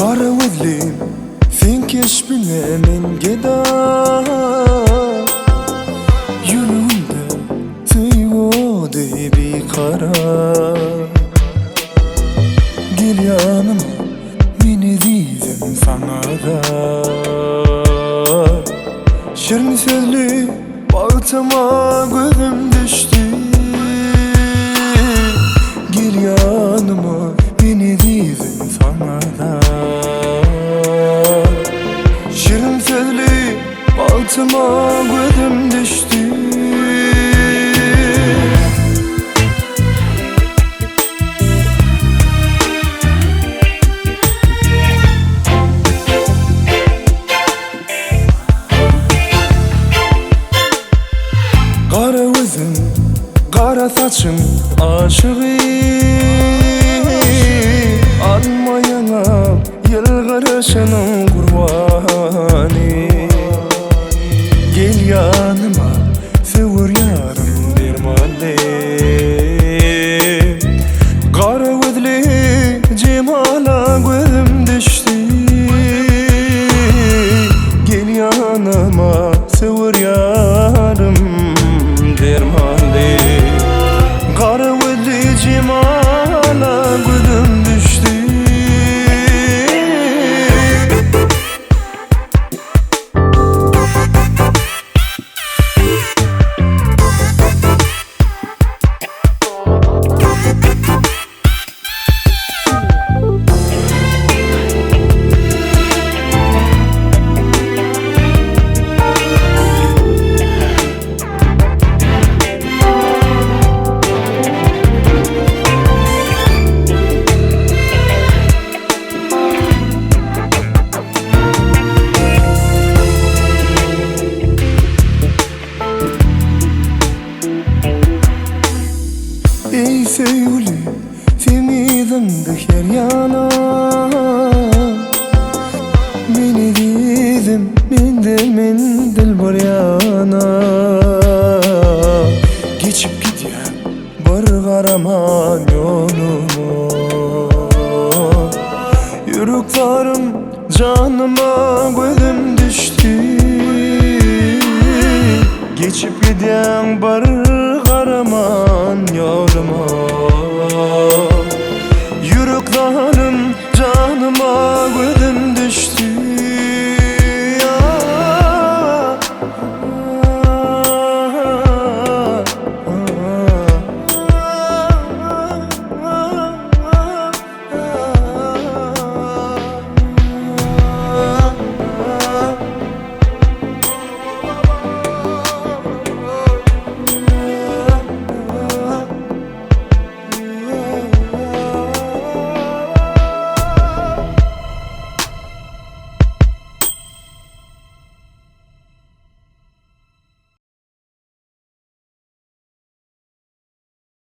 Kara gözlüm sen keş bilemen geda Yüreğimde tüyo de bir kara Gel yanıma meni diydim sana da Şirin sözlü bağıtıma gözüm düştü Gel yanıma beni diydim sana da Şirin sözlü bağıtıma gözüm düştü Kara gözüm, kara saçım aşığı Almayana yılgırışının kurbanı Gel yanıma sevur yarım dermanlı Kara gözlü cemala gözüm düştü Gel yanıma sevur yarım dermanlı Kara gözlü cemala gözüm düştü Ey sevgili seni zındık her yana Beni dedim mendil bir yana Geçip gidyen bir karaman yolumu Yürüklerim canıma gözüm düştü Geçip gidyen bir karaman yoluma Yüreklerim canıma gözüm